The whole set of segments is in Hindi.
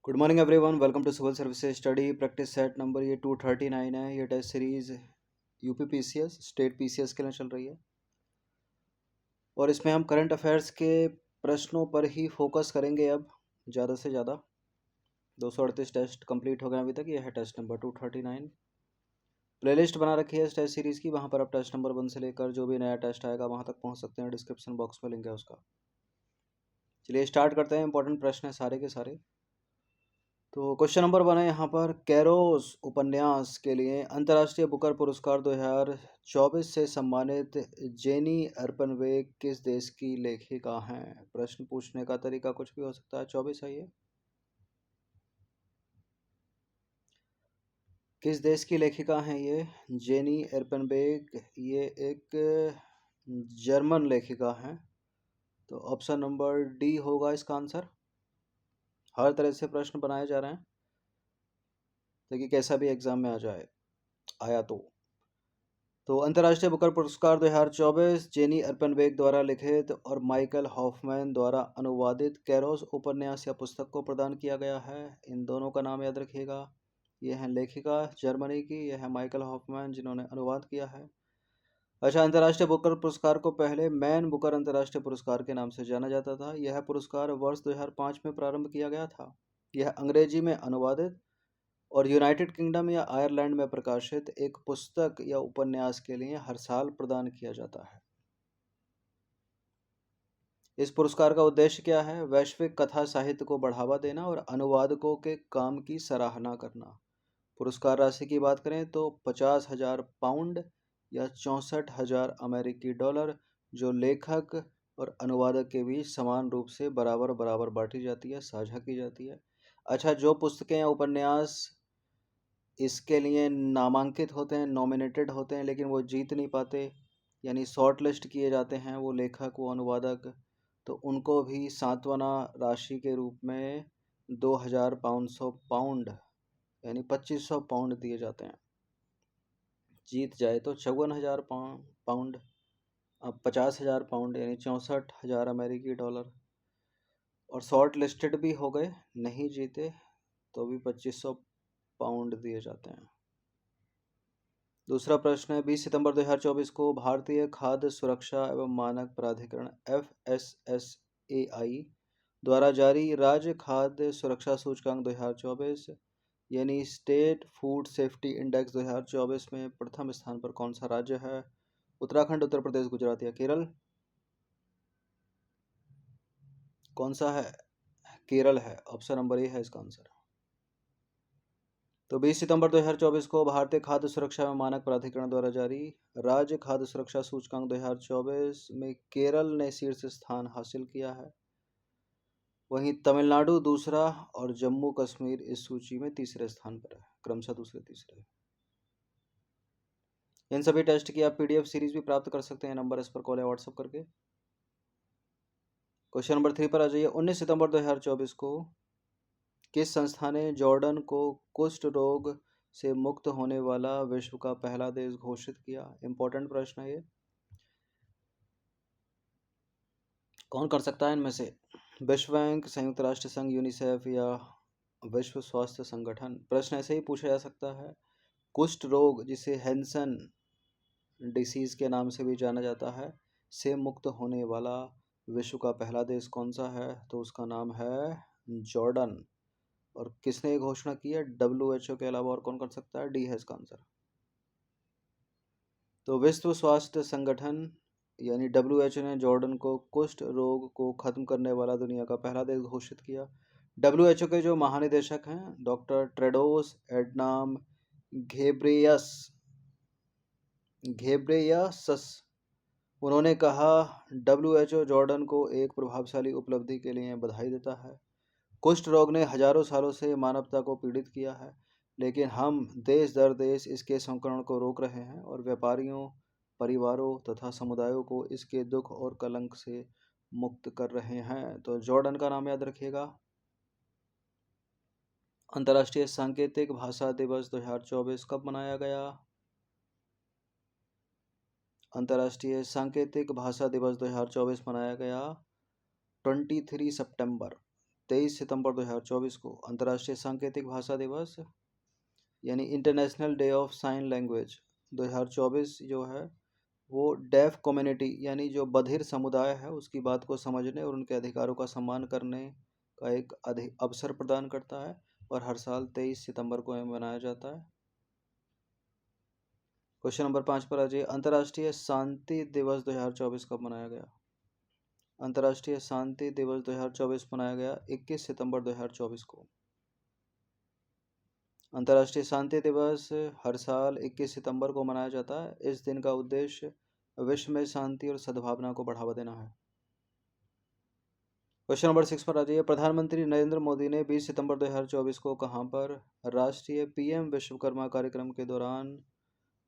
Good morning everyone, welcome to civil services study practice set number ये 239 है। ये test series UP PCS state PCS के लिए चल रही है और इसमें हम करंट अफेयर्स के प्रश्नों पर ही फोकस करेंगे। अब ज़्यादा से ज़्यादा 238 टेस्ट कंप्लीट हो गए अभी तक। ये है टेस्ट नंबर 239। प्लेलिस्ट बना रखी है इस टेस्ट सीरीज़ की, वहाँ पर आप टेस्ट नंबर 1 से लेकर जो भी नया टेस्ट आएगा वहाँ तक पहुँच सकते हैं। डिस्क्रिप्शन बॉक्स में लिंक है उसका। चलिए स्टार्ट करते हैं। इंपॉर्टेंट प्रश्न है सारे के सारे। तो क्वेश्चन नंबर 1 है यहाँ पर, कैरोस उपन्यास के लिए अंतर्राष्ट्रीय बुकर पुरस्कार 2024 से सम्मानित जेनी अर्पनवेग किस देश की लेखिका हैं। प्रश्न पूछने का तरीका कुछ भी हो सकता है। 24 है ये। किस देश की लेखिका हैं ये जेनी अर्पनवेग? ये एक जर्मन लेखिका हैं। तो ऑप्शन नंबर डी होगा इसका आंसर। हर तरह से प्रश्न बनाए जा रहे हैं ताकि कैसा भी एग्जाम में आया तो अंतर्राष्ट्रीय बुकर पुरस्कार 2024 जेनी अर्पनवेग द्वारा लिखित और माइकल हॉफमैन द्वारा अनुवादित कैरोस उपन्यास या पुस्तक को प्रदान किया गया है। इन दोनों का नाम याद रखिएगा। ये है लेखिका जर्मनी की, यह है माइकल हॉफमैन जिन्होंने अनुवाद किया है। अच्छा, अंतर्राष्ट्रीय बुकर पुरस्कार को पहले मैन बुकर अंतर्राष्ट्रीय पुरस्कार के नाम से जाना जाता था। यह पुरस्कार वर्ष 2005 में प्रारंभ किया गया था। यह अंग्रेजी में अनुवादित और यूनाइटेड किंगडम या आयरलैंड में प्रकाशित एक पुस्तक या उपन्यास के लिए हर साल प्रदान किया जाता है। इस पुरस्कार का उद्देश्य क्या है? वैश्विक कथा साहित्य को बढ़ावा देना और अनुवादकों के काम की सराहना करना। पुरस्कार राशि की बात करें तो 50,000 पाउंड या 64,000 अमेरिकी डॉलर, जो लेखक और अनुवादक के बीच समान रूप से बराबर बराबर बांटी जाती है, साझा की जाती है। अच्छा, जो पुस्तकें या उपन्यास इसके लिए नामांकित होते हैं, नॉमिनेटेड होते हैं, लेकिन वो जीत नहीं पाते, यानी शॉर्ट लिस्ट किए जाते हैं, वो लेखक वो अनुवादक, तो उनको भी सांत्वना राशि के रूप में 2,500 पाउंड यानी 2,500 पाउंड दिए जाते हैं। जीत जाए तो 54,000 पाउंड, अब 50,000 पाउंड यानी 64,000 अमेरिकी डॉलर। और शॉर्ट लिस्टेड भी हो गए, नहीं जीते तो भी 2,500 पाउंड दिए जाते हैं। दूसरा प्रश्न है, 20 सितंबर 2024 को भारतीय खाद्य सुरक्षा एवं मानक प्राधिकरण FSSAI द्वारा जारी राज्य खाद्य सुरक्षा सूचकांक 2024 यानी स्टेट फूड सेफ्टी इंडेक्स 2024 में प्रथम स्थान पर कौन सा राज्य है? उत्तराखंड, उत्तर प्रदेश, गुजरात या केरल? कौन सा है? केरल है। ऑप्शन नंबर ए है इसका आंसर। तो 20 सितंबर 2024 को भारतीय खाद्य सुरक्षा एवं मानक प्राधिकरण द्वारा जारी राज्य खाद्य सुरक्षा सूचकांक 2024 में केरल ने शीर्ष स्थान हासिल किया है। वहीं तमिलनाडु दूसरा और जम्मू कश्मीर इस सूची में तीसरे स्थान पर है, क्रमशः दूसरे तीसरे। इन सभी टेस्ट की आप PDF सीरीज भी प्राप्त कर सकते हैं। नंबर इस पर कॉल या व्हाट्सएप करके। क्वेश्चन नंबर 3 पर आ जाइए। 19 सितंबर 2024 को किस संस्था ने जॉर्डन को कुष्ठ रोग से मुक्त होने वाला विश्व का पहला देश घोषित किया? इंपॉर्टेंट प्रश्न है ये। कौन कर सकता है इनमें से? विश्व बैंक, संयुक्त राष्ट्र संघ, यूनिसेफ या विश्व स्वास्थ्य संगठन? प्रश्न ऐसे ही पूछा जा सकता है। कुष्ठ रोग, जिसे हैंसन डिसीज के नाम से भी जाना जाता है, से मुक्त होने वाला विश्व का पहला देश कौन सा है? तो उसका नाम है जॉर्डन। और किसने ये घोषणा की है? WHO के अलावा और कौन कर सकता है? डी है इसका आंसर। तो विश्व स्वास्थ्य संगठन यानी WHO ने जॉर्डन को कुष्ठ रोग को खत्म करने वाला दुनिया का पहला देश घोषित किया। WHO के जो महानिदेशक हैं डॉक्टर टेड्रोस एडनाम घेब्रेयसस, उन्होंने कहा WHO जॉर्डन को एक प्रभावशाली उपलब्धि के लिए बधाई देता है। कुष्ठ रोग ने हजारों सालों से मानवता को पीड़ित किया है, लेकिन हम देश दर देश इसके संक्रमण को रोक रहे हैं और व्यापारियों, परिवारों तथा समुदायों को इसके दुख और कलंक से मुक्त कर रहे हैं। तो जॉर्डन का नाम याद रखिएगा। अंतर्राष्ट्रीय सांकेतिक भाषा दिवस 2024 कब मनाया गया? अंतर्राष्ट्रीय सांकेतिक भाषा दिवस 2024 मनाया गया 23 सितंबर, 23 सितंबर 2024 को अंतर्राष्ट्रीय सांकेतिक भाषा दिवस यानी international day of sine language 2024 जो है वो डेफ कम्युनिटी यानी जो बधिर समुदाय है उसकी बात को समझने और उनके अधिकारों का सम्मान करने का एक अवसर प्रदान करता है और हर साल 23 सितंबर को यह मनाया जाता है। क्वेश्चन नंबर 5 पर आ जाइए। अंतर्राष्ट्रीय शांति दिवस 2024 कब मनाया गया? अंतर्राष्ट्रीय शांति दिवस 2024 मनाया गया 21 सितंबर 2024 को। अंतर्राष्ट्रीय शांति दिवस हर साल 21 सितंबर को मनाया जाता है। इस दिन का उद्देश्य विश्व में शांति और सद्भावना को बढ़ावा देना है। क्वेश्चन नंबर 6 पर आ जाइए। प्रधानमंत्री नरेंद्र मोदी ने 20 सितंबर 2024 को कहां पर राष्ट्रीय पीएम विश्वकर्मा कार्यक्रम के दौरान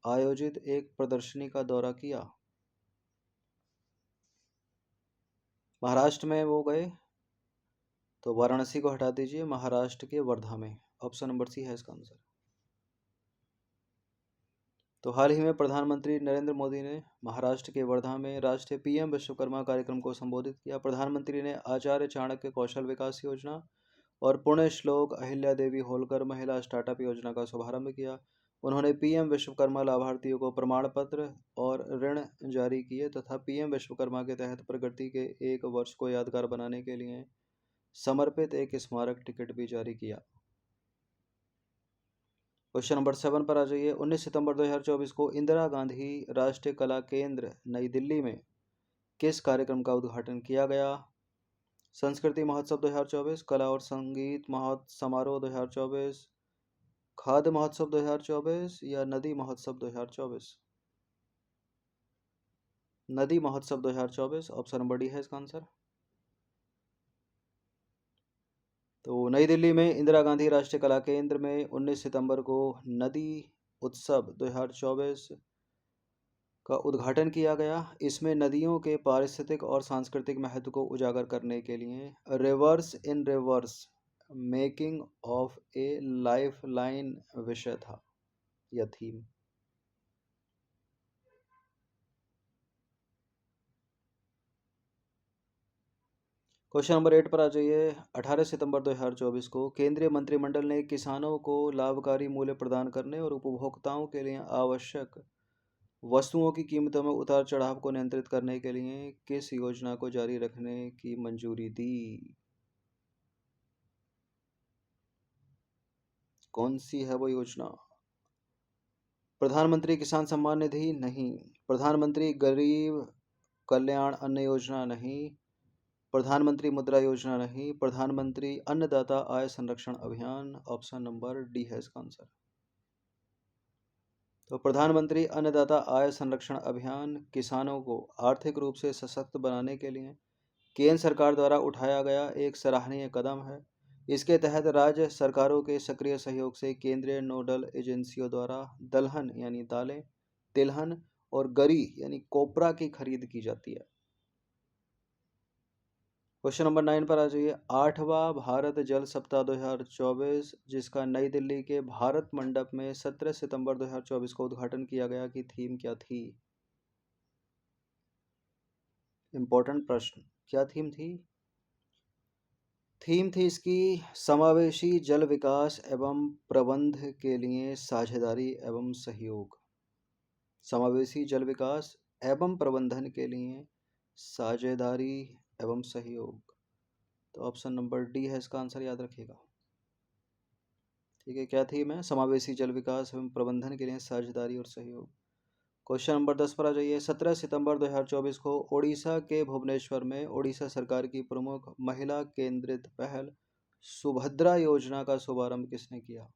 आयोजित एक प्रदर्शनी का दौरा किया? महाराष्ट्र में वो गए, तो वाराणसी को हटा दीजिए, महाराष्ट्र के वर्धा में। ऑप्शन नंबर सी है इसका आंसर। तो हाल ही में प्रधानमंत्री नरेंद्र मोदी ने महाराष्ट्र के वर्धा में राष्ट्रीय पीएम विश्वकर्मा कार्यक्रम को संबोधित किया। प्रधानमंत्री ने आचार्य चाणक्य कौशल विकास योजना और पुण्य श्लोक अहिल्या देवी होलकर महिला स्टार्टअप योजना का शुभारंभ किया। उन्होंने पीएम विश्वकर्मा लाभार्थियों को प्रमाण पत्र और ऋण जारी किए तथा पीएम विश्वकर्मा के तहत प्रगति के एक वर्ष को यादगार बनाने के लिए समर्पित एक स्मारक टिकट भी जारी किया। क्वेश्चन नंबर 7 पर आ जाइए। 19 सितंबर 2024 को इंदिरा गांधी राष्ट्रीय कला केंद्र नई दिल्ली में किस कार्यक्रम का उद्घाटन किया गया? संस्कृति महोत्सव 2024, कला और संगीत समारोह 2024, खाद्य महोत्सव 2024 या नदी महोत्सव 2024? नदी महोत्सव 2024। ऑप्शन नंबर डी है इसका आंसर। तो नई दिल्ली में इंदिरा गांधी राष्ट्रीय कला केंद्र में 19 सितंबर को नदी उत्सव 2024 का उद्घाटन किया गया। इसमें नदियों के पारिस्थितिक और सांस्कृतिक महत्व को उजागर करने के लिए reverse in reverse making of A life line विषय था या थीम। क्वेश्चन नंबर 8 पर आ जाइए। 18 सितंबर 2024 को केंद्रीय मंत्रिमंडल ने किसानों को लाभकारी मूल्य प्रदान करने और उपभोक्ताओं के लिए आवश्यक वस्तुओं की कीमतों में उतार चढ़ाव को नियंत्रित करने के लिए किस योजना को जारी रखने की मंजूरी दी? कौन सी है वो योजना? प्रधानमंत्री किसान सम्मान निधि नहीं, प्रधानमंत्री गरीब कल्याण अन्न योजना नहीं, प्रधानमंत्री मुद्रा योजना नहीं, प्रधानमंत्री अन्नदाता आय संरक्षण अभियान। ऑप्शन नंबर डी है इसका आंसर। तो प्रधानमंत्री अन्नदाता आय संरक्षण अभियान किसानों को आर्थिक रूप से सशक्त बनाने के लिए केंद्र सरकार द्वारा उठाया गया एक सराहनीय कदम है। इसके तहत राज्य सरकारों के सक्रिय सहयोग से केंद्रीय नोडल एजेंसियों द्वारा दलहन यानी दालें, तिलहन और गरी यानी कोपरा की खरीद की जाती है। क्वेश्चन नंबर 9 पर आ जाइए। 8वां भारत जल सप्ताह 2024 जिसका नई दिल्ली के भारत मंडप में 17 सितंबर 2024 को उद्घाटन किया गया की थीम क्या थी? इंपॉर्टेंट प्रश्न, क्या थीम थी? थीम थी इसकी समावेशी जल विकास एवं प्रबंध के लिए साझेदारी एवं सहयोग। समावेशी जल विकास एवं प्रबंधन के लिए साझेदारी एवं सहयोग। तो ऑप्शन नंबर डी है इसका आंसर, याद रखिएगा। ठीक है, क्या थीम है? समावेशी जल विकास एवं प्रबंधन के लिए साझेदारी और सहयोग। क्वेश्चन नंबर 10 पर आ जाइए। 17 सितंबर 2024 को ओडिशा के भुवनेश्वर में ओडिशा सरकार की प्रमुख महिला केंद्रित पहल सुभद्रा योजना का शुभारंभ किसने किया?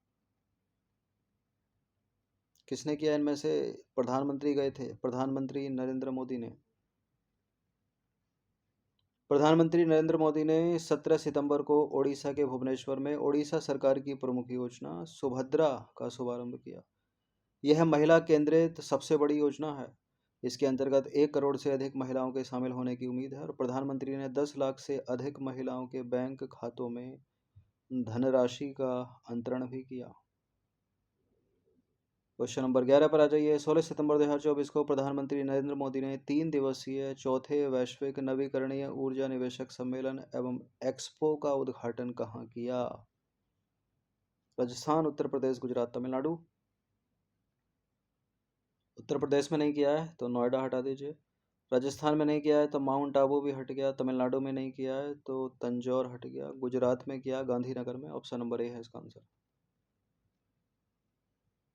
किसने किया इनमें से? प्रधानमंत्री गए थे, प्रधानमंत्री नरेंद्र मोदी ने। प्रधानमंत्री नरेंद्र मोदी ने 17 सितंबर को ओडिशा के भुवनेश्वर में ओडिशा सरकार की प्रमुख योजना सुभद्रा का शुभारंभ किया। यह महिला केंद्रित सबसे बड़ी योजना है। इसके अंतर्गत 1 करोड़ से अधिक महिलाओं के शामिल होने की उम्मीद है और प्रधानमंत्री ने 10 लाख से अधिक महिलाओं के बैंक खातों में धनराशि का अंतरण भी किया। क्वेश्चन नंबर 11 पर आ जाइए। 16 सितंबर 2024 को प्रधानमंत्री नरेंद्र मोदी ने 3 दिवसीय चौथे वैश्विक नवीकरणीय ऊर्जा निवेशक सम्मेलन एवं एक्सपो का उद्घाटन कहाँ किया? राजस्थान, उत्तर प्रदेश, गुजरात, तमिलनाडु। उत्तर प्रदेश में नहीं किया है तो नोएडा हटा दीजिए। राजस्थान में नहीं किया है तो माउंट आबू भी हट गया। तमिलनाडु में नहीं किया है तो तंजौर हट गया। गुजरात में किया गांधीनगर में। ऑप्शन नंबर ए है इसका आंसर।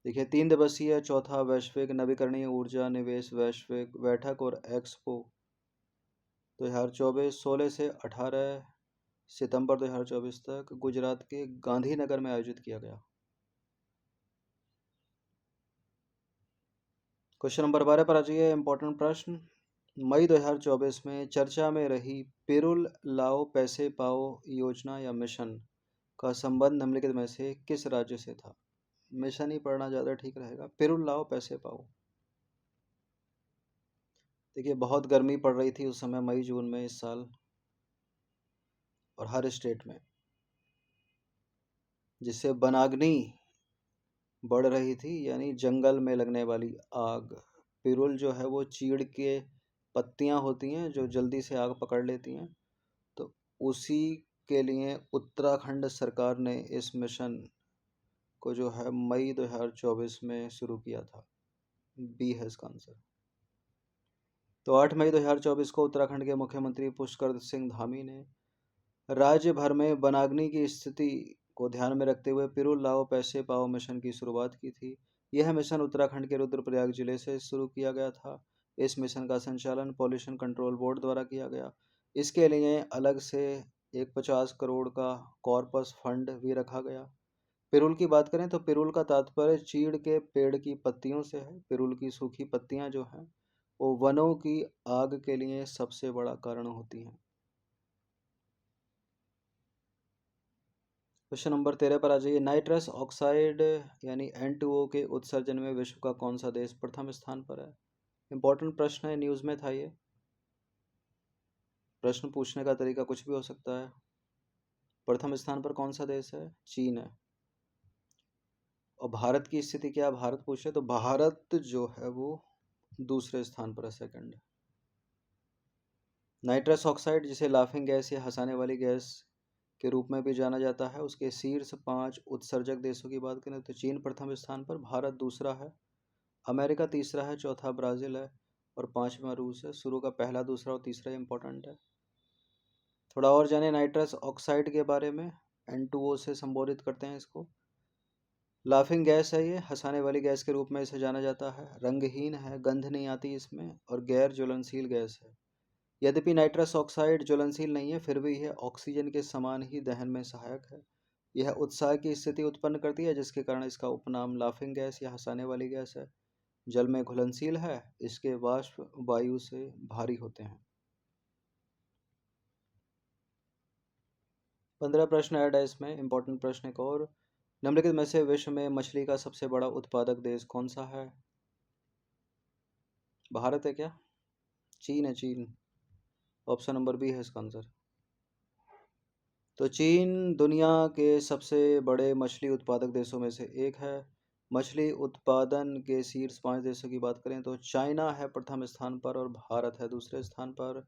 देखिए, 3 दिवसीय चौथा वैश्विक नवीकरणीय ऊर्जा निवेश वैश्विक बैठक और एक्सपो 2024 16 से 18 सितंबर 2024 तक गुजरात के गांधीनगर में आयोजित किया गया। क्वेश्चन नंबर 12 पर आ जाइए। इंपॉर्टेंट प्रश्न। मई 2024 में चर्चा में रही पिरुल लाओ पैसे पाओ योजना या मिशन का संबंध निम्नलिखित में से किस राज्य से था? मिशन ही पढ़ना ज़्यादा ठीक रहेगा। पिरुल लाओ पैसे पाओ। देखिए, बहुत गर्मी पड़ रही थी उस समय, मई जून में इस साल, और हर स्टेट में, जिससे वनाग्नि बढ़ रही थी, यानी जंगल में लगने वाली आग। पिरुल जो है वो चीड़ के पत्तियां होती हैं जो जल्दी से आग पकड़ लेती हैं, तो उसी के लिए उत्तराखंड सरकार ने इस मिशन को जो है मई 2024 में शुरू किया था। बी है इसका आंसर। तो 8 मई 2024 को उत्तराखंड के मुख्यमंत्री पुष्कर सिंह धामी ने राज्य भर में वनाग्नि की स्थिति को ध्यान में रखते हुए पिरुल लाओ पैसे पाओ मिशन की शुरुआत की थी। यह मिशन उत्तराखंड के रुद्रप्रयाग जिले से शुरू किया गया था। इस मिशन का संचालन पॉल्यूशन कंट्रोल बोर्ड द्वारा किया गया। इसके लिए अलग से एक 50 करोड़ का कॉर्पस फंड भी रखा गया। पिरुल की बात करें तो पिरुल का तात्पर्य चीड़ के पेड़ की पत्तियों से है। पिरुल की सूखी पत्तियां जो हैं वो वनों की आग के लिए सबसे बड़ा कारण होती हैं। क्वेश्चन नंबर 13 पर आ जाइए। नाइट्रस ऑक्साइड यानी N2O के उत्सर्जन में विश्व का कौन सा देश प्रथम स्थान पर है? इंपॉर्टेंट प्रश्न है, न्यूज़ में था ये। प्रश्न पूछने का तरीका कुछ भी हो सकता है। प्रथम स्थान पर कौन सा देश है? चीन है। और भारत की स्थिति क्या है? भारत पूछे तो भारत जो है वो दूसरे स्थान पर है, सेकंड। नाइट्रस ऑक्साइड, जिसे लाफिंग गैस या हंसाने वाली गैस के रूप में भी जाना जाता है, उसके शीर्ष 5 उत्सर्जक देशों की बात करें तो चीन प्रथम स्थान पर, भारत दूसरा है, अमेरिका तीसरा है, चौथा ब्राज़ील है और पांचवा रूस है। शुरू का पहला, दूसरा और तीसरा इंपॉर्टेंट है। थोड़ा और जाने नाइट्रस ऑक्साइड के बारे में। N2O से संबोधित करते हैं इसको। लाफिंग गैस है ये, हंसाने वाली गैस के रूप में इसे जाना जाता है। रंगहीन है, गंध नहीं आती इसमें और गैर ज्वलनशील गैस है। यद्यपि नाइट्रस ऑक्साइड ज्वलनशील नहीं है, फिर भी यह ऑक्सीजन के समान ही दहन में सहायक है। यह उत्साह की स्थिति उत्पन्न करती है, जिसके कारण इसका उपनाम लाफिंग गैस या हंसाने वाली गैस है। जल में घुलनशील है, इसके वाष्प वायु से भारी होते हैं। 15 प्रश्न ऐड है इसमें। इंपॉर्टेंट प्रश्न एक और। निम्नलिखित में से विश्व में मछली का सबसे बड़ा उत्पादक देश कौन सा है? भारत है क्या? चीन है, चीन। ऑप्शन नंबर बी है इसका आंसर। तो चीन दुनिया के सबसे बड़े मछली उत्पादक देशों में से एक है। मछली उत्पादन के शीर्ष 5 देशों की बात करें तो चाइना है प्रथम स्थान पर और भारत है दूसरे स्थान पर।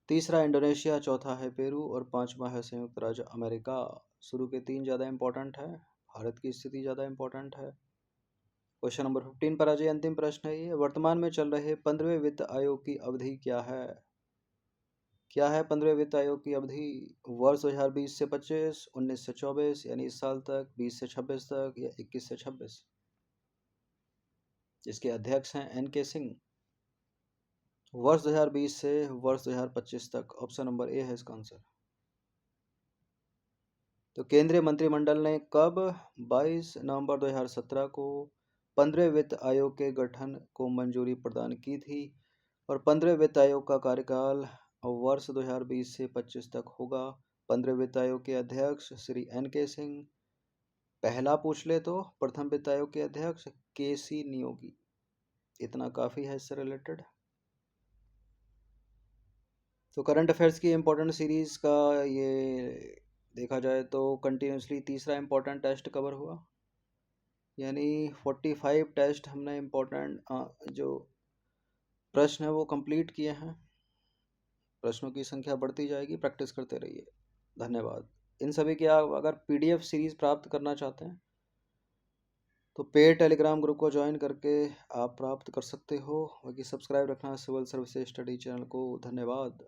तीसरा इंडोनेशिया, चौथा है पेरू और पांचवा है संयुक्त राज्य अमेरिका। शुरू के 3 ज़्यादा इंपॉर्टेंट है, भारत की स्थिति ज़्यादा इंपॉर्टेंट है। क्वेश्चन नंबर 15 पर आ जाइए। अंतिम प्रश्न है ये। वर्तमान में चल रहे 15वें वित्त आयोग की अवधि क्या है? क्या है 15वें वित्त आयोग की अवधि? वर्ष 2020 से 25, 19 से 24 यानी इस साल तक, 20 से 26 तक या 21 से 26? जिसके अध्यक्ष हैं NK सिंह। वर्ष 2020 से वर्ष 2025 तक। ऑप्शन नंबर ए है इसका आंसर। तो केंद्रीय मंत्रिमंडल ने कब 22 नवंबर 2017 को 15वें वित्त आयोग के गठन को मंजूरी प्रदान की थी और 15वें वित्त आयोग का कार्यकाल वर्ष 2020 से 25 तक होगा। 15वें वित्त आयोग के अध्यक्ष श्री NK सिंह। पहला पूछ ले तो प्रथम वित्त आयोग के अध्यक्ष KC नियोगी। इतना काफ़ी है इससे रिलेटेड। तो करंट अफेयर्स की इम्पोर्टेंट सीरीज़ का ये देखा जाए तो कंटिन्यूसली तीसरा इम्पोर्टेंट टेस्ट कवर हुआ। यानी 45 टेस्ट हमने इम्पोर्टेंट जो प्रश्न है वो कंप्लीट किए हैं। प्रश्नों की संख्या बढ़ती जाएगी, प्रैक्टिस करते रहिए। धन्यवाद। इन सभी की आप अगर पीडीएफ सीरीज़ प्राप्त करना चाहते हैं तो पेड टेलीग्राम ग्रुप को ज्वाइन करके आप प्राप्त कर सकते हो। बाकी सब्सक्राइब रखना सिविल सर्विसेज स्टडी चैनल को। धन्यवाद।